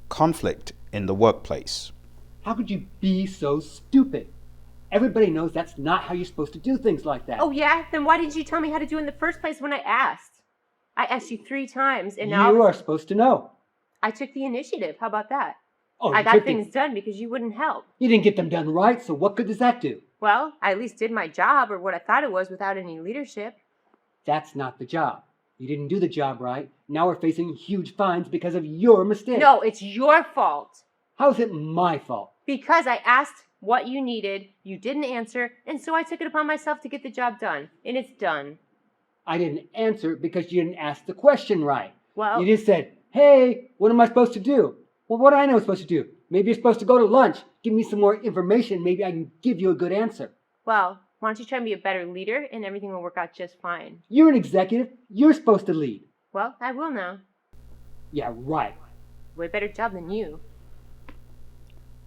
conflict in the workplace. How could you be so stupid? Everybody knows that's not how you're supposed to do things like that. Oh, yeah? Then why didn't you tell me how to do it in the first place when I asked? I asked you 3 times, and now You are supposed to know. I took the initiative. How about that? Oh, I got things done because you wouldn't help. You didn't get them done right, so what good does that do? Well, I at least did my job, or what I thought it was, without any leadership. That's not the job. You didn't do the job right. Now we're facing huge fines because of your mistake. No, it's your fault. How's it my fault? Because I asked what you needed, you didn't answer, and so I took it upon myself to get the job done. And it's done. I didn't answer because you didn't ask the question right. Well, you just said, hey, what am I supposed to do? Well, what do I know I'm supposed to do? Maybe you're supposed to go to lunch. Give me some more information. Maybe I can give you a good answer. Well, why don't you try and be a better leader, and everything will work out just fine. You're an executive. You're supposed to lead. Well, I will now. Yeah, right. Way better job than you.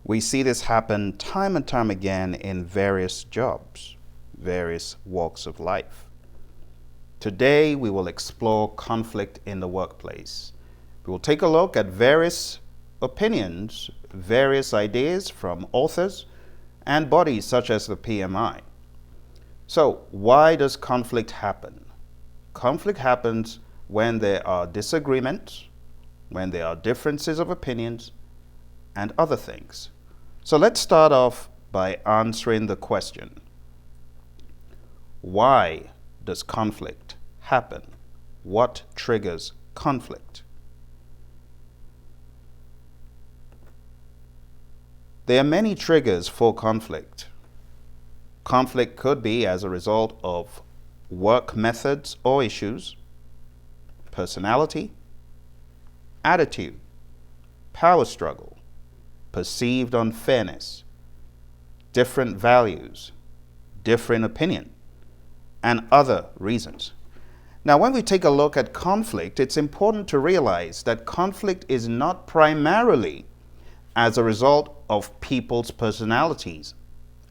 We see this happen time and time again in various jobs, various walks of life. Today, we will explore conflict in the workplace. We will take a look at various opinions, various ideas from authors and bodies such as the PMI. So, why does conflict happen? Conflict happens when there are disagreements, when there are differences of opinions, and other things. So let's start off by answering the question, why does conflict happen? What triggers conflict? There are many triggers for conflict. Conflict could be as a result of work methods or issues, personality, attitude, power struggle, perceived unfairness, different values, different opinion, and other reasons. Now, when we take a look at conflict, it's important to realize that conflict is not primarily as a result of people's personalities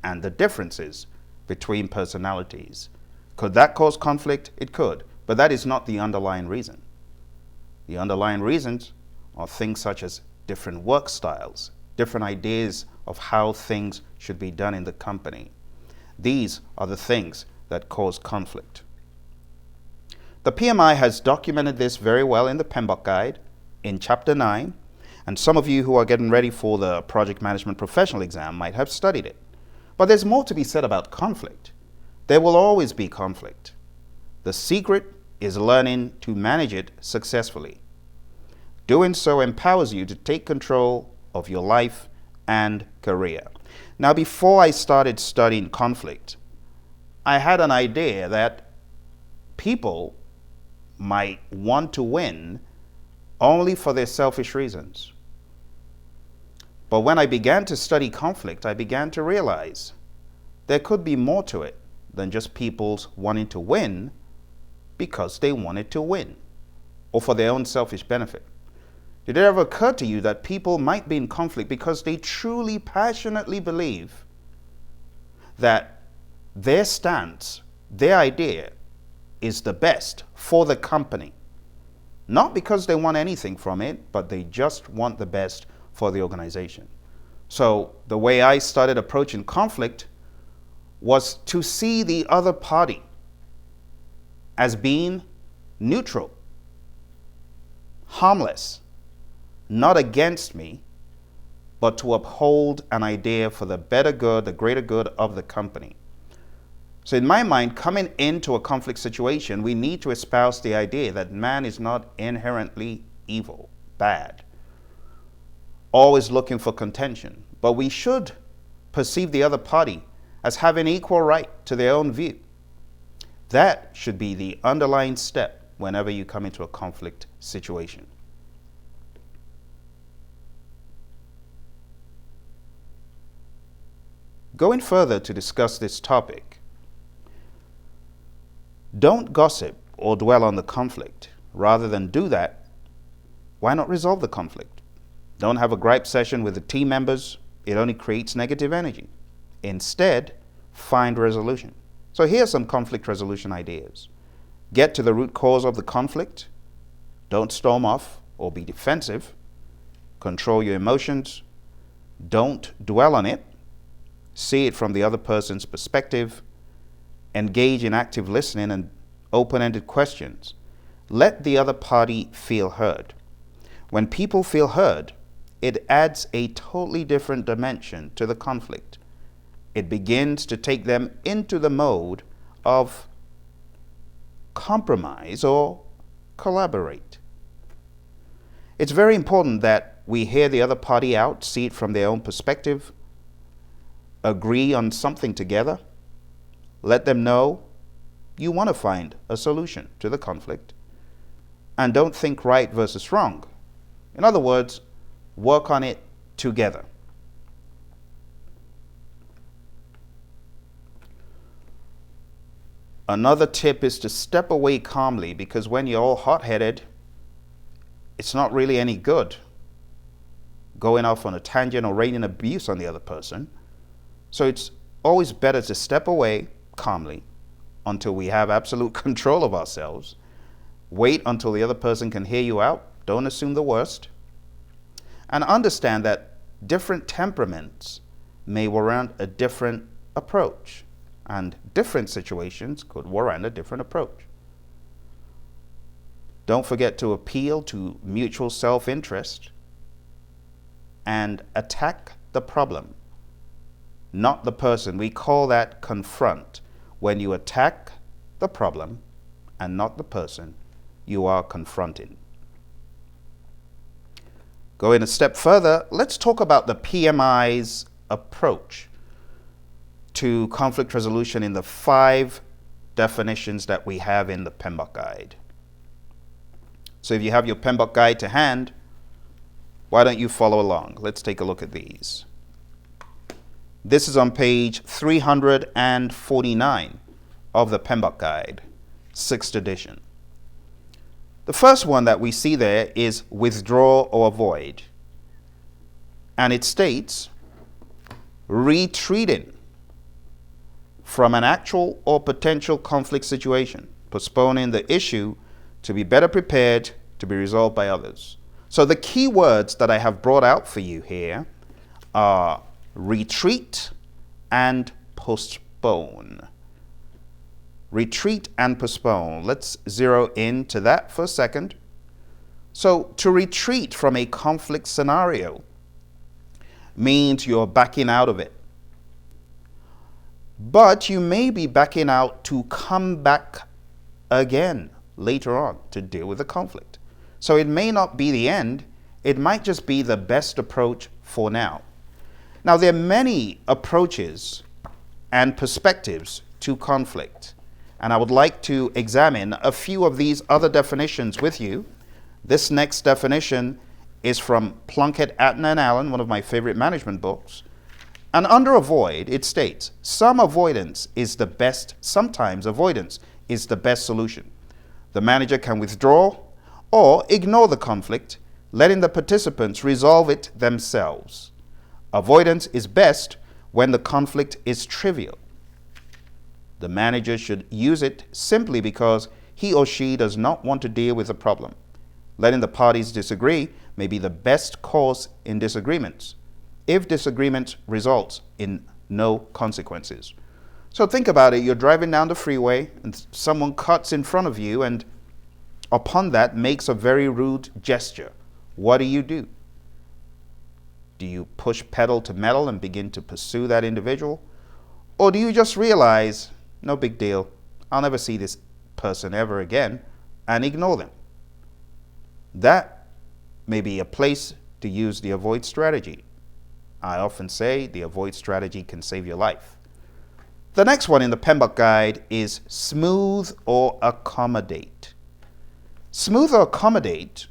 and the differences between personalities. Could that cause conflict? It could, but that is not the underlying reason. The underlying reasons are things such as different work styles, different ideas of how things should be done in the company. These are the things that cause conflict. The PMI has documented this very well in the PMBOK guide in chapter 9, and some of you who are getting ready for the project management professional exam might have studied it. But there's more to be said about conflict. There will always be conflict. The secret is learning to manage it successfully. Doing so empowers you to take control of your life and career. Now, before I started studying conflict, I had an idea that people might want to win only for their selfish reasons. But when I began to study conflict, I began to realize there could be more to it than just people's wanting to win because they wanted to win or for their own selfish benefit. Did it ever occur to you that people might be in conflict because they truly, passionately believe that their stance, their idea is the best for the company? Not because they want anything from it, but they just want the best for the organization. So the way I started approaching conflict was to see the other party as being neutral, harmless, not against me, but to uphold an idea for the better good, the greater good of the company. So in my mind, coming into a conflict situation, we need to espouse the idea that man is not inherently evil, bad, always looking for contention, but we should perceive the other party as having equal right to their own view. That should be the underlying step whenever you come into a conflict situation. Going further to discuss this topic, don't gossip or dwell on the conflict. Rather than do that, why not resolve the conflict? Don't have a gripe session with the team members. It only creates negative energy. Instead, find resolution. So here are some conflict resolution ideas. Get to the root cause of the conflict. Don't storm off or be defensive. Control your emotions. Don't dwell on it. See it from the other person's perspective. Engage in active listening and open-ended questions. Let the other party feel heard. When people feel heard, it adds a totally different dimension to the conflict. It begins to take them into the mode of compromise or collaborate. It's very important that we hear the other party out, see it from their own perspective, agree on something together, let them know you want to find a solution to the conflict, and don't think right versus wrong. In other words, work on it together. Another tip is to step away calmly, because when you're all hot-headed, it's not really any good going off on a tangent or raining abuse on the other person. So it's always better to step away calmly until we have absolute control of ourselves. Wait until the other person can hear you out. Don't assume the worst. And understand that different temperaments may warrant a different approach, and different situations could warrant a different approach. Don't forget to appeal to mutual self-interest and attack the problem, not the person. We call that confront. When you attack the problem and not the person, you are confronting. Going a step further, let's talk about the PMI's approach to conflict resolution in the 5 definitions that we have in the PMBOK guide. So if you have your PMBOK guide to hand, why don't you follow along? Let's take a look at these. This is on page 349 of the PMBOK guide, 6th edition. The first one that we see there is withdraw or avoid. And it states, retreating from an actual or potential conflict situation, postponing the issue to be better prepared to be resolved by others. So the key words that I have brought out for you here are retreat and postpone. Retreat and postpone. Let's zero in to that for a second. So to retreat from a conflict scenario means you're backing out of it. But you may be backing out to come back again later on to deal with the conflict. So it may not be the end. It might just be the best approach for now. Now, there are many approaches and perspectives to conflict, and I would like to examine a few of these other definitions with you. This next definition is from Plunkett, Atten and Allen, one of my favorite management books. And under avoid, it states, sometimes avoidance is the best solution. The manager can withdraw or ignore the conflict, letting the participants resolve it themselves. Avoidance is best when the conflict is trivial. The manager should use it simply because he or she does not want to deal with the problem. Letting the parties disagree may be the best course in disagreements, if disagreement results in no consequences. So think about it. You're driving down the freeway and someone cuts in front of you and upon that makes a very rude gesture. What do? Do you push pedal to metal and begin to pursue that individual? Or do you just realize, no big deal, I'll never see this person ever again, and ignore them? That may be a place to use the avoid strategy. I often say the avoid strategy can save your life. The next one in the PMBOK guide is smooth or accommodate. Smooth or accommodate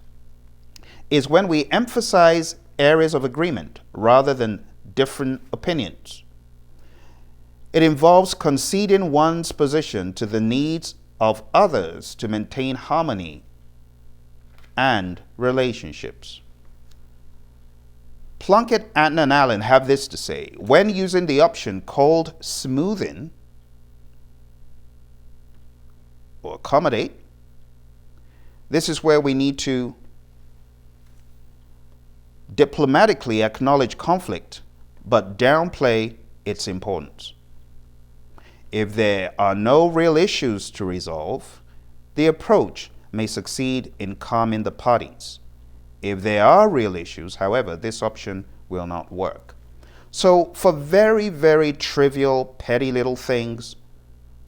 is when we emphasize areas of agreement rather than different opinions. It involves conceding one's position to the needs of others to maintain harmony and relationships. Plunkett, Atten and Allen have this to say: when using the option called smoothing or accommodate, this is where we need to diplomatically acknowledge conflict, but downplay its importance. If there are no real issues to resolve, the approach may succeed in calming the parties. If there are real issues, however, this option will not work. So for very, very trivial, petty little things,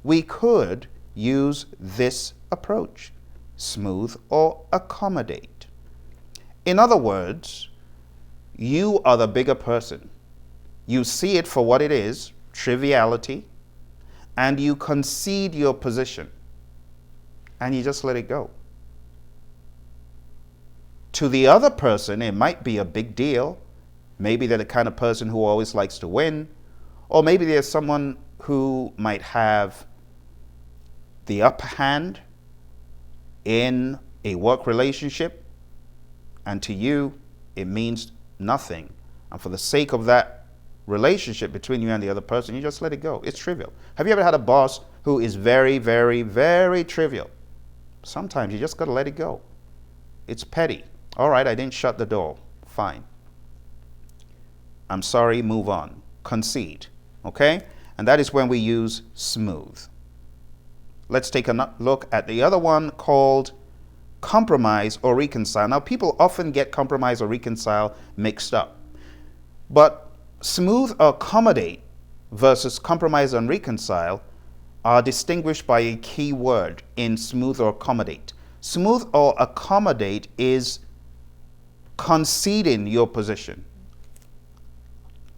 we could use this approach: smooth or accommodate. In other words, you are the bigger person. You see it for what it is, triviality, and you concede your position, and you just let it go. To the other person, it might be a big deal. Maybe they're the kind of person who always likes to win, or maybe there's someone who might have the upper hand in a work relationship, and to you, it means nothing. And for the sake of that relationship between you and the other person, you just let it go. It's trivial. Have you ever had a boss who is very, very, very trivial? Sometimes you just got to let it go. It's petty. All right, I didn't shut the door. Fine. I'm sorry, move on. Concede. Okay? And that is when we use smooth. Let's take a look at the other one called compromise or reconcile. Now, people often get compromise or reconcile mixed up. But smooth or accommodate versus compromise and reconcile are distinguished by a key word in smooth or accommodate. Smooth or accommodate is conceding your position.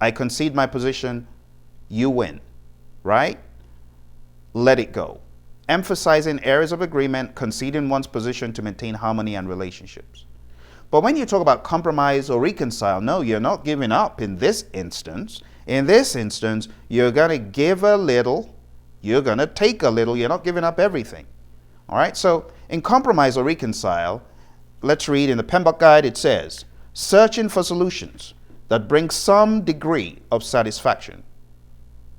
I concede my position, you win, right? Let it go. Emphasizing areas of agreement, conceding one's position to maintain harmony and relationships. But when you talk about compromise or reconcile, no, you're not giving up in this instance. In this instance, you're going to give a little, you're going to take a little, you're not giving up everything. All right, so in compromise or reconcile, let's read in the PMBOK guide, it says, searching for solutions that bring some degree of satisfaction.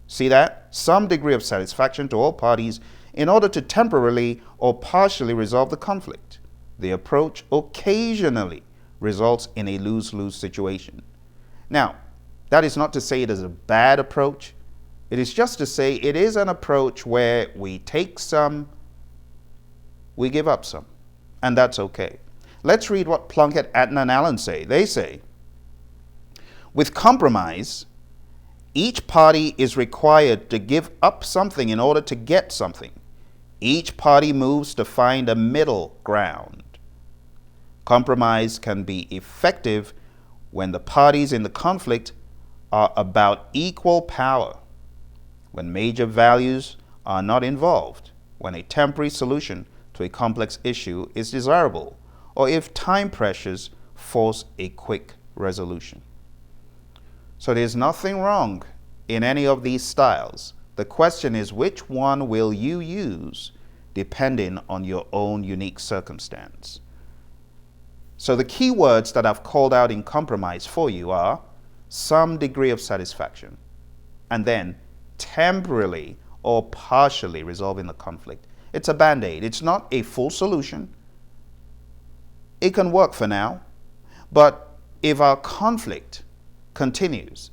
See that? Some degree of satisfaction to all parties in order to temporarily or partially resolve the conflict. The approach occasionally results in a lose-lose situation. Now, that is not to say it is a bad approach. It is just to say it is an approach where we take some, we give up some, and that's okay. Let's read what Plunkett, Atten, and Allen say. They say, with compromise, each party is required to give up something in order to get something. Each party moves to find a middle ground. Compromise can be effective when the parties in the conflict are about equal power, when major values are not involved, when a temporary solution to a complex issue is desirable, or if time pressures force a quick resolution. So there's nothing wrong in any of these styles. The question is, which one will you use depending on your own unique circumstance? So the key words that I've called out in compromise for you are some degree of satisfaction, and then temporarily or partially resolving the conflict. It's a band-aid. It's not a full solution. It can work for now, but if our conflict continues,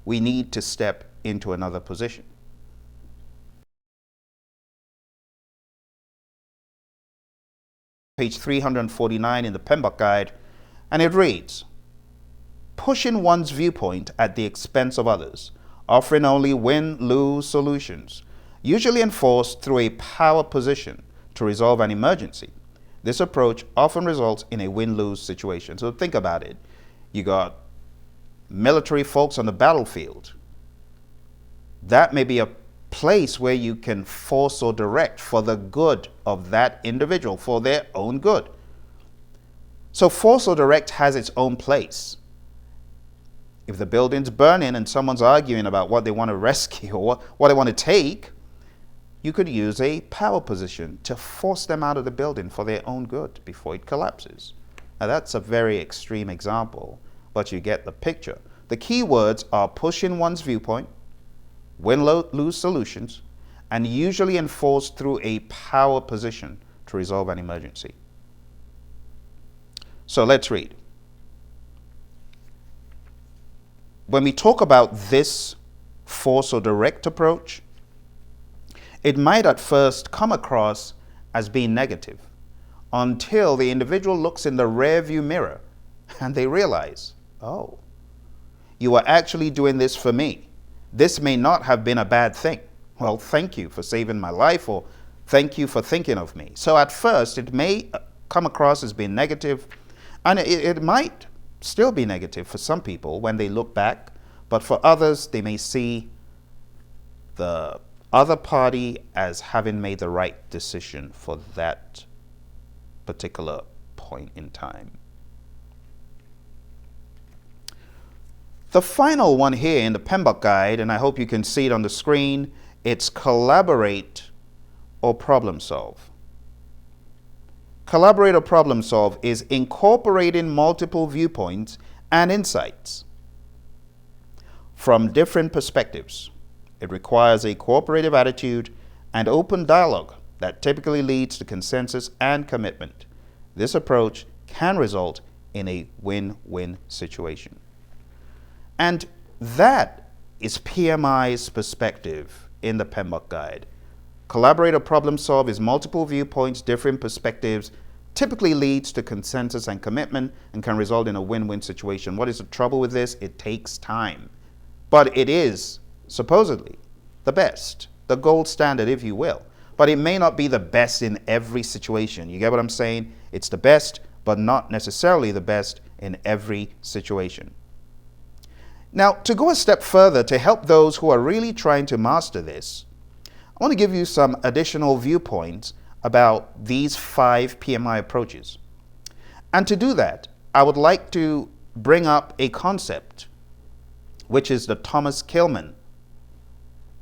we need to step into another position. Page 349 in the PMBOK guide, and it reads, pushing one's viewpoint at the expense of others, offering only win-lose solutions, usually enforced through a power position to resolve an emergency. This approach often results in a win-lose situation. So think about it. You got military folks on the battlefield. That may be a place where you can force or direct for the good of that individual, for their own good. So force or direct has its own place. If the building's burning and someone's arguing about what they want to rescue or what they want to take, you could use a power position to force them out of the building for their own good before it collapses. Now that's a very extreme example, but you get the picture. The key words are pushing one's viewpoint, win-lose solutions, and usually enforced through a power position to resolve an emergency. So let's read. when we talk about this force or direct approach, it might at first come across as being negative until the individual looks in the rear view mirror and they realize, oh, you are actually doing this for me. This may not have been a bad thing. Well, thank you for saving my life, or thank you for thinking of me. So at first, it may come across as being negative, and it might still be negative for some people when they look back, but for others, they may see the other party as having made the right decision for that particular point in time. The final one here in the PMBOK guide, and I hope you can see it on the screen, it's collaborate or problem solve. Collaborate or problem solve is incorporating multiple viewpoints and insights from different perspectives. It requires a cooperative attitude and open dialogue that typically leads to consensus and commitment. This approach can result in a win-win situation. And that is PMI's perspective in the PMBOK guide. Collaborate or problem solve is multiple viewpoints, different perspectives, typically leads to consensus and commitment and can result in a win-win situation. What is the trouble with this? It takes time. But it is supposedly the best, the gold standard, if you will. But it may not be the best in every situation. You get what I'm saying? It's the best, but not necessarily the best in every situation. Now, to go a step further to help those who are really trying to master this, I want to give you some additional viewpoints about these 5 PMI approaches. And to do that, I would like to bring up a concept, which is the Thomas-Kilmann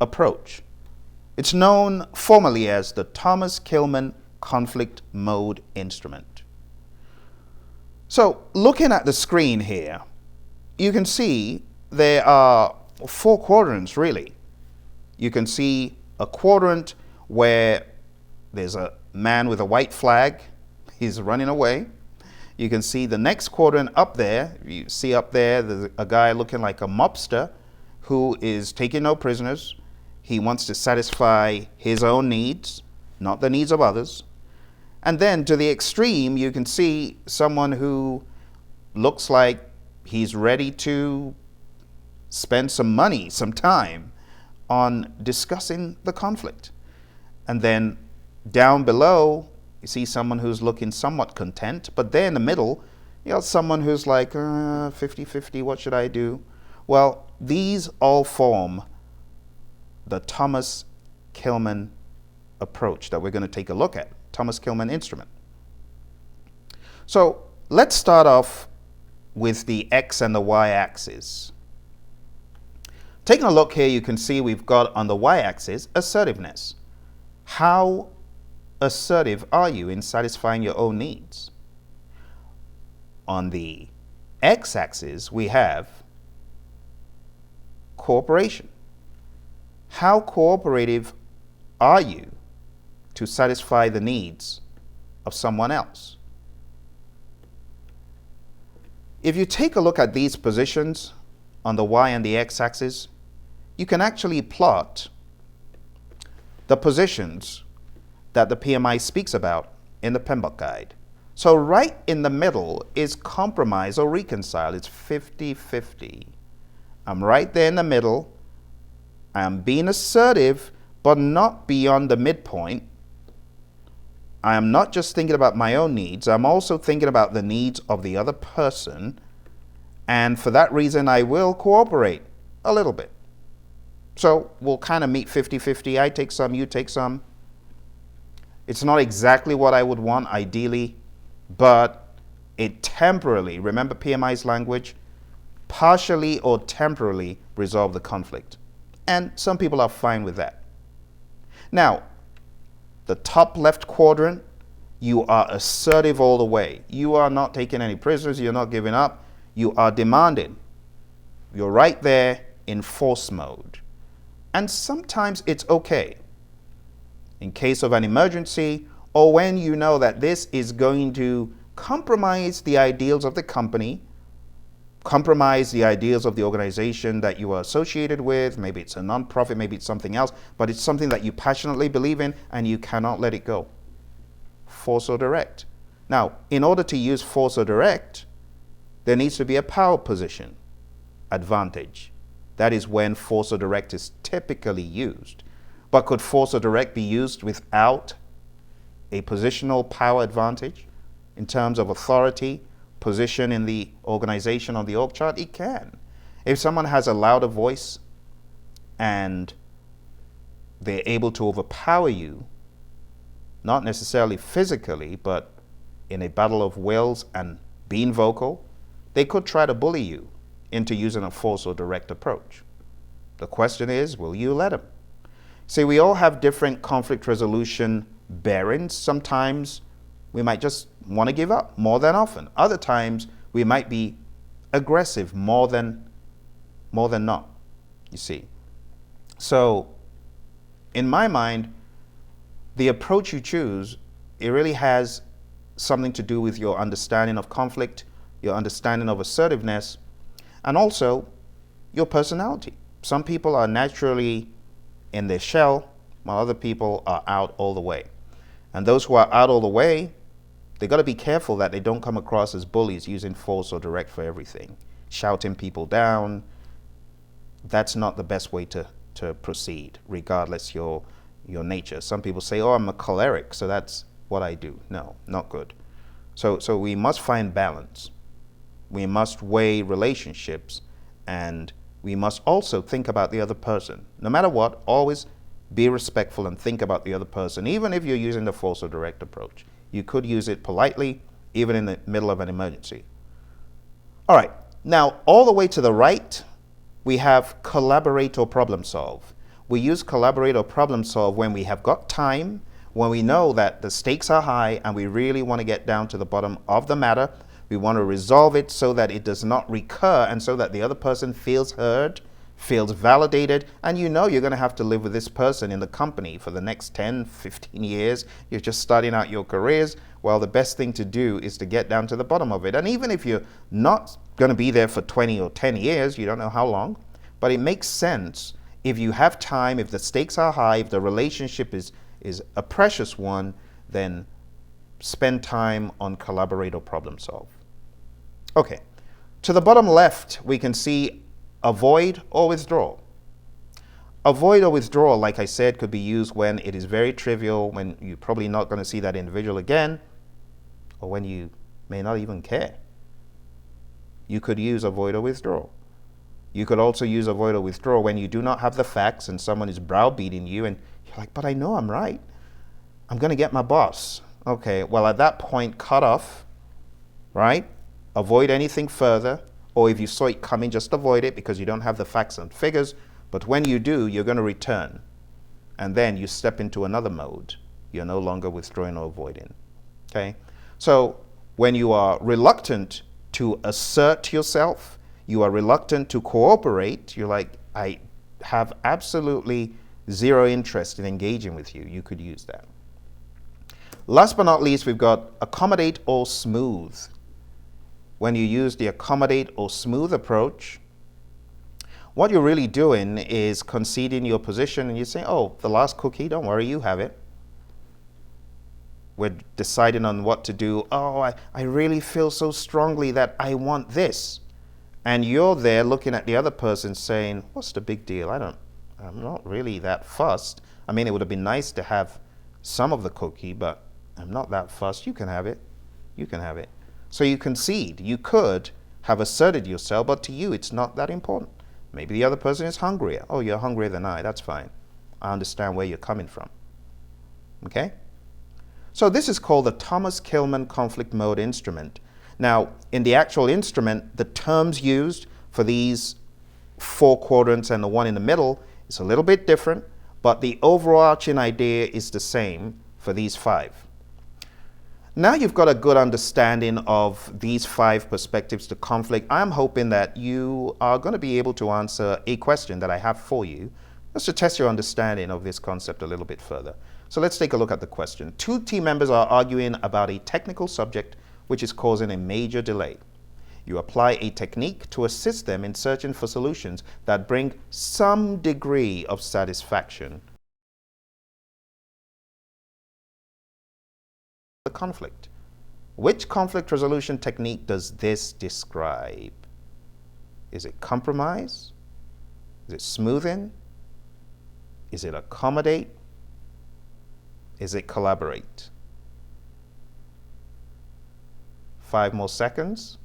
approach. It's known formally as the Thomas-Kilmann conflict mode instrument. So, looking at the screen here, you can see there are 4 quadrants, really. You can see a quadrant where there's a man with a white flag. He's running away. You can see the next quadrant up there. You see up there, there's a guy looking like a mobster who is taking no prisoners. He wants to satisfy his own needs, not the needs of others. And then to the extreme, you can see someone who looks like he's ready to spend some money, some time on discussing the conflict. And then down below, you see someone who's looking somewhat content, but there in the middle, you got someone who's like, 50-50, what should I do? Well, these all form the Thomas-Kilmann approach that we're going to take a look at, Thomas-Kilmann instrument. So let's start off with the X and the Y axis. Taking a look here, you can see we've got on the Y-axis assertiveness. How assertive are you in satisfying your own needs? On the X-axis, we have cooperation. How cooperative are you to satisfy the needs of someone else? If you take a look at these positions on the Y and the X-axis, you can actually plot the positions that the PMI speaks about in the PMBOK guide. So right in the middle is compromise or reconcile. It's 50-50. I'm right there in the middle. I'm being assertive, but not beyond the midpoint. I am not just thinking about my own needs. I'm also thinking about the needs of the other person. And for that reason, I will cooperate a little bit. So we'll kind of meet 50-50. I take some, you take some. It's not exactly what I would want ideally, but it temporarily, remember PMI's language, partially or temporarily resolve the conflict. And some people are fine with that. Now, the top left quadrant, you are assertive all the way. You are not taking any prisoners. You're not giving up. You are demanding. You're right there in force mode. And sometimes it's okay. In case of an emergency, or when you know that this is going to compromise the ideals of the company, compromise the ideals of the organization that you are associated with. Maybe it's a non-profit, maybe it's something else, but it's something that you passionately believe in and you cannot let it go. Force or direct. Now, in order to use force or direct, there needs to be a power position advantage. That is when force or direct is typically used. But could force or direct be used without a positional power advantage in terms of authority, position in the organization on the org chart? It can. If someone has a louder voice and they're able to overpower you, not necessarily physically, but in a battle of wills and being vocal, they could try to bully you into using a force or direct approach. The question is, will you let them? See, we all have different conflict resolution bearings. Sometimes we might just want to give up more than often. Other times we might be aggressive more than not, you see. So in my mind, the approach you choose, it really has something to do with your understanding of conflict, your understanding of assertiveness, and also your personality. Some people are naturally in their shell, while other people are out all the way. And those who are out all the way, they got to be careful that they don't come across as bullies using force or direct for everything, shouting people down. That's not the best way to proceed, regardless your nature. Some people say, oh, I'm a choleric, so that's what I do. No, not good. So we must find balance. We must weigh relationships, and we must also think about the other person. No matter what, always be respectful and think about the other person, even if you're using the force or direct approach. You could use it politely, even in the middle of an emergency. All right, now all the way to the right, we have collaborate or problem solve. We use collaborate or problem solve when we have got time, when we know that the stakes are high and we really want to get down to the bottom of the matter. We want to resolve it so that it does not recur and so that the other person feels heard, feels validated, and you know you're going to have to live with this person in the company for the next 10, 15 years. You're just starting out your careers. Well, the best thing to do is to get down to the bottom of it. And even if you're not going to be there for 20 or 10 years, you don't know how long, but it makes sense if you have time, if the stakes are high, if the relationship is a precious one, then spend time on collaborate or problem solve. Okay, to the bottom left, we can see avoid or withdraw. Avoid or withdraw, like I said, could be used when it is very trivial, when you're probably not going to see that individual again, or when you may not even care. You could use avoid or withdraw. You could also use avoid or withdraw when you do not have the facts and someone is browbeating you and you're like, but I know I'm right. I'm going to get my boss. Okay, well, at that point, cut off, right? Avoid anything further. Or if you saw it coming, just avoid it because you don't have the facts and figures. But when you do, you're going to return. And then you step into another mode. You're no longer withdrawing or avoiding. Okay? So when you are reluctant to assert yourself, you are reluctant to cooperate, you're like, I have absolutely zero interest in engaging with you. You could use that. Last but not least, we've got accommodate or smooth. When you use the accommodate or smooth approach, what you're really doing is conceding your position and you say, oh, the last cookie, don't worry, you have it. We're deciding on what to do. Oh, I really feel so strongly that I want this. And you're there looking at the other person saying, what's the big deal? I'm not really that fussed. I mean, it would have been nice to have some of the cookie, but I'm not that fussed. You can have it. You can have it. So you concede. You could have asserted yourself, but to you, it's not that important. Maybe the other person is hungrier. Oh, you're hungrier than I. That's fine. I understand where you're coming from. Okay? So this is called the Thomas-Kilmann conflict mode instrument. Now, in the actual instrument, the terms used for these 4 quadrants and the one in the middle is a little bit different, but the overarching idea is the same for these 5. Now you've got a good understanding of these 5 perspectives to conflict. I'm hoping that you are going to be able to answer a question that I have for you, just to test your understanding of this concept a little bit further. So let's take a look at the question. 2 team members are arguing about a technical subject which is causing a major delay. You apply a technique to assist them in searching for solutions that bring some degree of satisfaction. The conflict. Which conflict resolution technique does this describe? Is it compromise? Is it smoothing? Is it accommodate? Is it collaborate? 5 more seconds.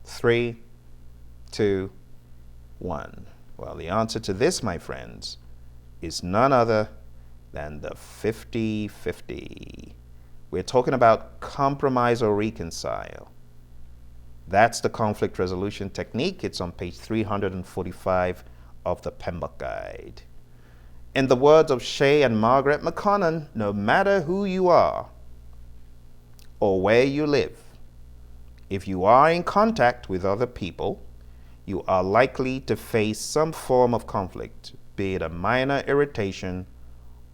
3, 2, 1. Well, the answer to this, my friends, is none other than the 50-50. We're talking about compromise or reconcile. That's the conflict resolution technique. It's on page 345 of the PMBOK guide. In the words of Shay and Margaret McConnon, no matter who you are or where you live, if you are in contact with other people, you are likely to face some form of conflict, be it a minor irritation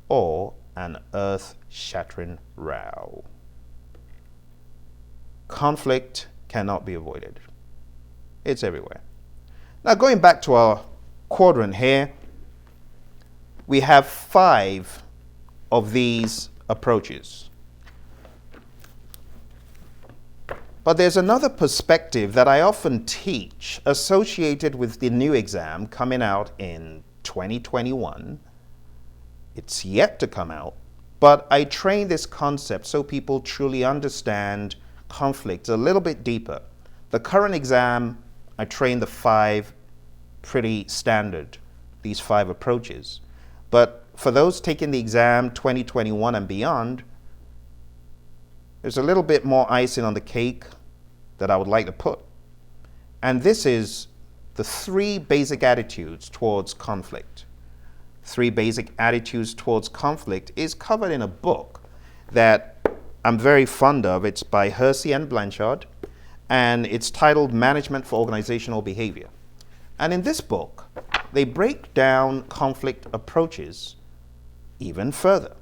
or an earth-shattering row. Conflict cannot be avoided. It's everywhere. Now, going back to our quadrant here, we have 5 of these approaches. But there's another perspective that I often teach associated with the new exam coming out in 2021. It's yet to come out, but I train this concept so people truly understand conflict a little bit deeper. The current exam, I train the 5 pretty standard, these 5 approaches. But for those taking the exam 2021 and beyond, there's a little bit more icing on the cake that I would like to put. And this is the 3 basic attitudes towards conflict. 3 basic attitudes towards conflict is covered in a book that I'm very fond of. It's by Hersey and Blanchard, and it's titled Management for Organizational Behavior. And in this book, they break down conflict approaches even further.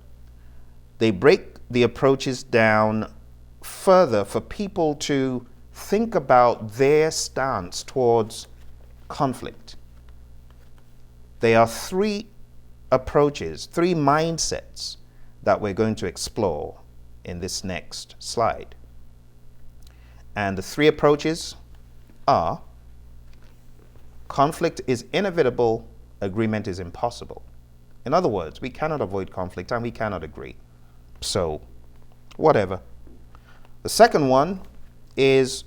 They break the approaches down further for people to think about their stance towards conflict. There are 3 approaches, 3 mindsets that we're going to explore in this next slide. And the 3 approaches are: conflict is inevitable, agreement is impossible. In other words, we cannot avoid conflict and we cannot agree. So, whatever. The second one is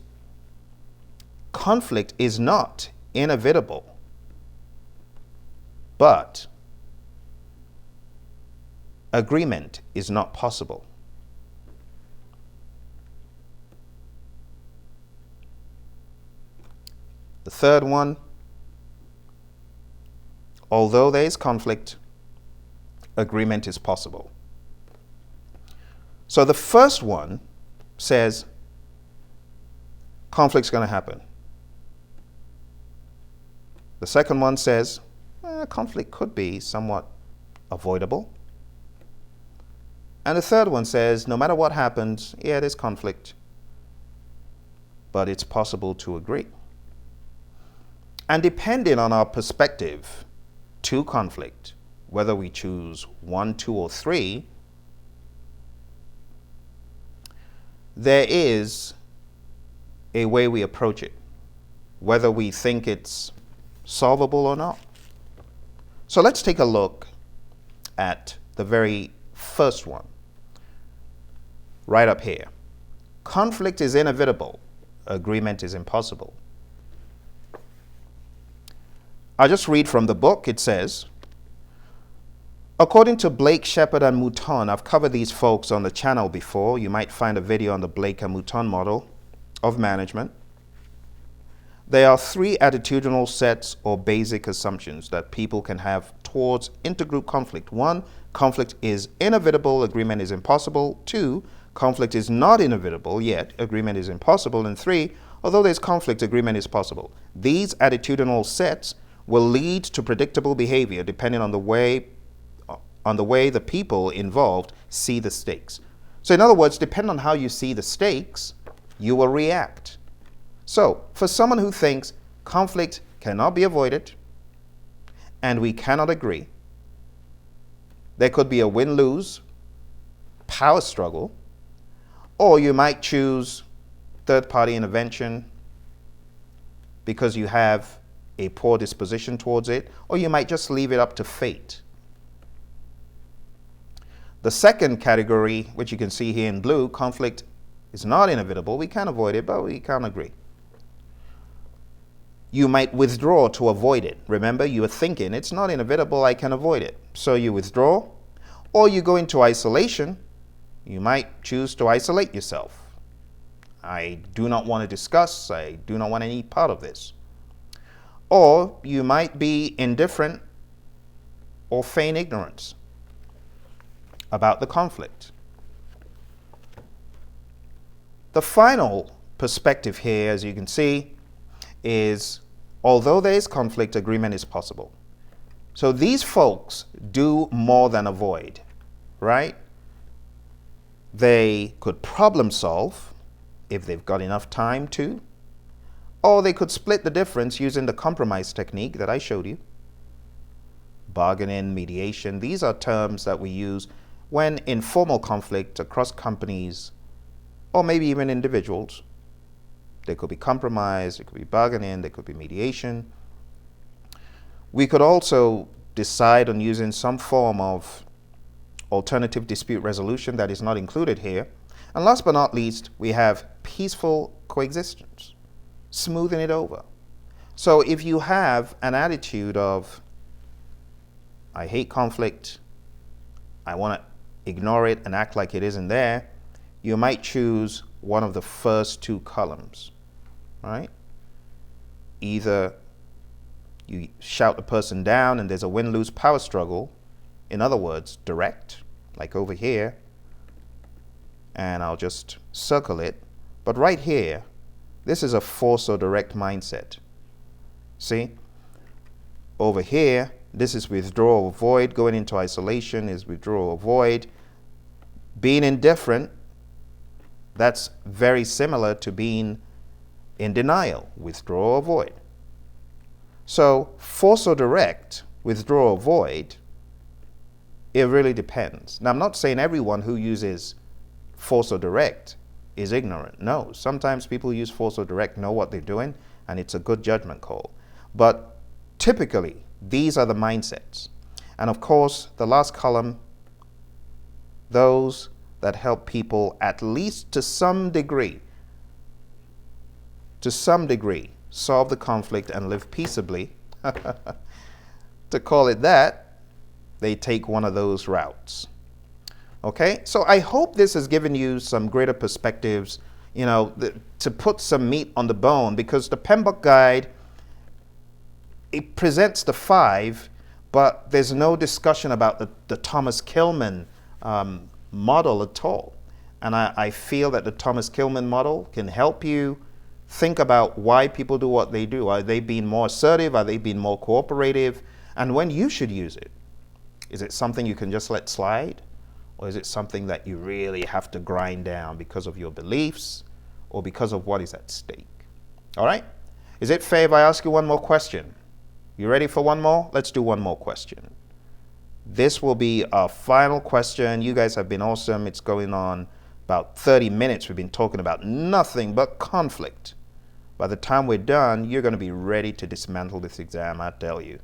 conflict is not inevitable, but agreement is not possible. The third one, although there is conflict, agreement is possible. So the first one says conflict's going to happen. The second one says conflict could be somewhat avoidable. And the third one says no matter what happens, yeah, there's conflict, but it's possible to agree. And depending on our perspective to conflict, whether we choose 1, 2, or 3, there is a way we approach it, whether we think it's solvable or not. So let's take a look at the very first one, right up here. Conflict is inevitable, agreement is impossible. I'll just read from the book. It says, according to Blake, Shepard, and Mouton, I've covered these folks on the channel before. You might find a video on the Blake and Mouton model of management. There are 3 attitudinal sets or basic assumptions that people can have towards intergroup conflict. 1, conflict is inevitable, agreement is impossible. 2, conflict is not inevitable, yet agreement is impossible. And 3, although there's conflict, agreement is possible. These attitudinal sets will lead to predictable behavior depending on the way the people involved see the stakes. So in other words, depending on how you see the stakes, you will react. So, for someone who thinks conflict cannot be avoided and we cannot agree, there could be a win-lose power struggle, or you might choose third-party intervention because you have a poor disposition towards it, or you might just leave it up to fate. The second category, which you can see here in blue, conflict is not inevitable. We can't avoid it, but we can't agree. You might withdraw to avoid it. Remember, you are thinking, it's not inevitable, I can avoid it. So you withdraw, or you go into isolation. You might choose to isolate yourself. I do not want to discuss, I do not want any part of this. Or you might be indifferent or feign ignorance about the conflict. The final perspective here, as you can see, is although there is conflict, agreement is possible. So these folks do more than avoid, right? They could problem solve if they've got enough time to, or they could split the difference using the compromise technique that I showed you. Bargaining, mediation, these are terms that we use when in formal conflict across companies or maybe even individuals. There could be compromise, there could be bargaining, there could be mediation. We could also decide on using some form of alternative dispute resolution that is not included here. And last but not least, we have peaceful coexistence, smoothing it over. So if you have an attitude of, I hate conflict, I want to ignore it and act like it isn't there, you might choose one of the first two columns, right? Either you shout the person down and there's a win-lose power struggle, in other words, direct, like over here, and I'll just circle it, but right here, this is a force or direct mindset. See? Over here, this is withdraw or avoid. Going into isolation is withdraw or avoid. Being indifferent, that's very similar to being in denial, withdraw or avoid. So force or direct, withdraw or avoid, it really depends. Now, I'm not saying everyone who uses force or direct is ignorant. No, sometimes people use force or direct, know what they're doing, and it's a good judgment call. But typically, these are the mindsets. And of course, the last column, those that help people at least to some degree, solve the conflict and live peaceably. To call it that, they take one of those routes. Okay, so I hope this has given you some greater perspectives, to put some meat on the bone, because the PMBOK guide, it presents the 5, but there's no discussion about the Thomas-Kilmann model at all. And I feel that the Thomas-Kilmann model can help you think about why people do what they do. Are they being more assertive? Are they being more cooperative? And when you should use it. Is it something you can just let slide? Or is it something that you really have to grind down because of your beliefs or because of what is at stake? All right? Is it fair if I ask you one more question? You ready for one more? Let's do one more question. This will be our final question. You guys have been awesome. It's going on about 30 minutes. We've been talking about nothing but conflict. By the time we're done, you're going to be ready to dismantle this exam, I tell you.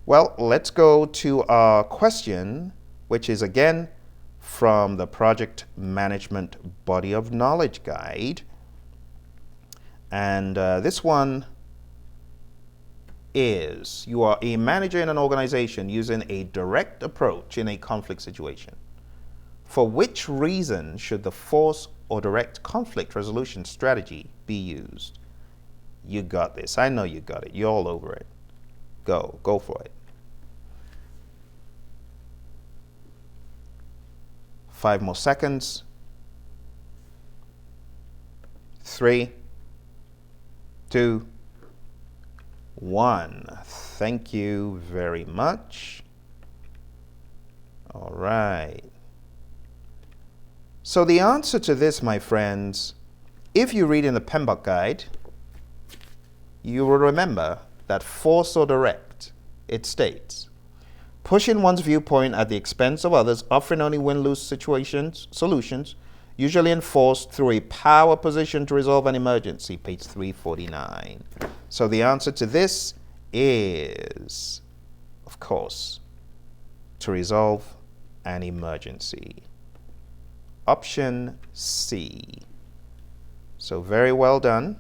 Well, let's go to our question, which is again from the Project Management Body of Knowledge Guide. And this one is, you are a manager in an organization using a direct approach in a conflict situation. For which reason should the force or direct conflict resolution strategy be used? You got this. I know you got it. You're all over it. Go for it. 5 more seconds. 3, 2, 1. Thank you very much. All right. So the answer to this, my friends, if you read in the PMBOK guide, you will remember that force or direct, it states, pushing one's viewpoint at the expense of others, offering only win-lose solutions, usually enforced through a power position to resolve an emergency, page 349. So the answer to this is, of course, to resolve an emergency. Option C. So very well done.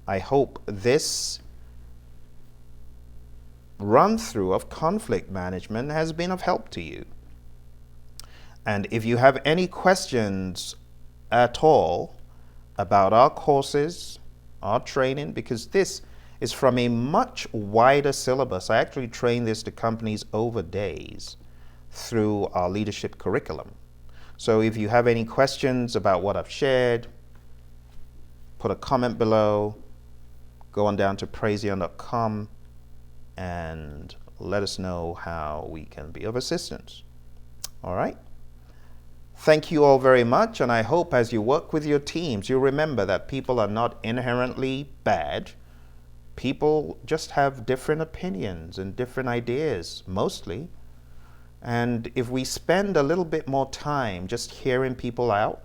I hope this run-through of conflict management has been of help to you. And if you have any questions at all about our courses, our training, because this is from a much wider syllabus. I actually train this to companies over days through our leadership curriculum. So if you have any questions about what I've shared, put a comment below, go on down to praizion.com and let us know how we can be of assistance. All right? Thank you all very much, and I hope as you work with your teams, you remember that people are not inherently bad. People just have different opinions and different ideas, mostly. And if we spend a little bit more time just hearing people out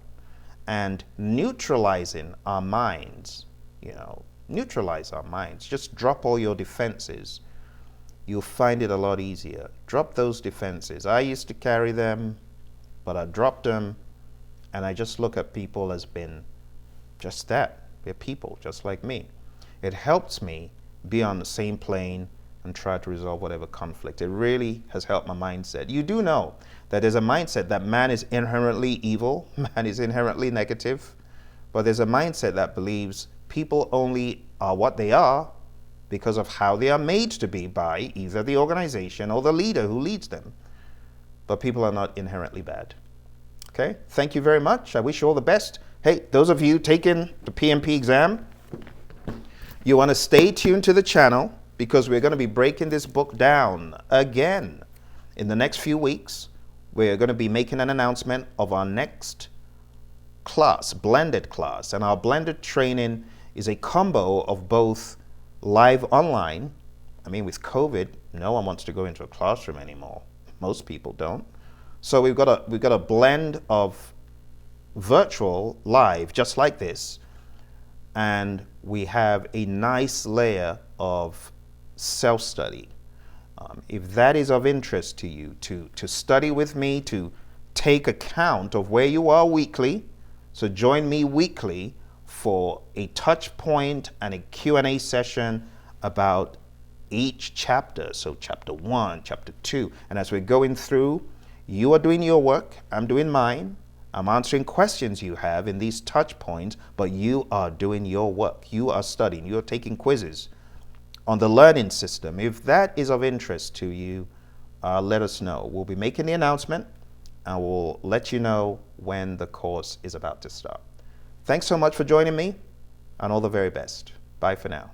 and neutralizing our minds, neutralize our minds, just drop all your defenses, you'll find it a lot easier. Drop those defenses. I used to carry them, but I dropped them, and I just look at people as being just that. They're people just like me. It helps me be on the same plane and try to resolve whatever conflict. It really has helped my mindset. You do know that there's a mindset that man is inherently evil, man is inherently negative, but there's a mindset that believes people only are what they are because of how they are made to be by either the organization or the leader who leads them. But people are not inherently bad. Okay, thank you very much. I wish you all the best. Hey, those of you taking the PMP exam, you want to stay tuned to the channel because we're going to be breaking this book down again. In the next few weeks, we're going to be making an announcement of our next class, blended class. And our blended training is a combo of both live online. I mean, with COVID, no one wants to go into a classroom anymore. Most people don't. So we've got a blend of virtual, live, just like this, and we have a nice layer of self-study. If that is of interest to you, to study with me, to take account of where you are weekly, so join me weekly for a touch point and a Q&A session about each chapter. So chapter 1, chapter 2, and as we're going through, you are doing your work, I'm doing mine. I'm answering questions you have in these touch points, but you are doing your work. You are studying, you're taking quizzes on the learning system. If that is of interest to you, let us know. We'll be making the announcement and we'll let you know when the course is about to start. Thanks so much for joining me, and all the very best. Bye for now.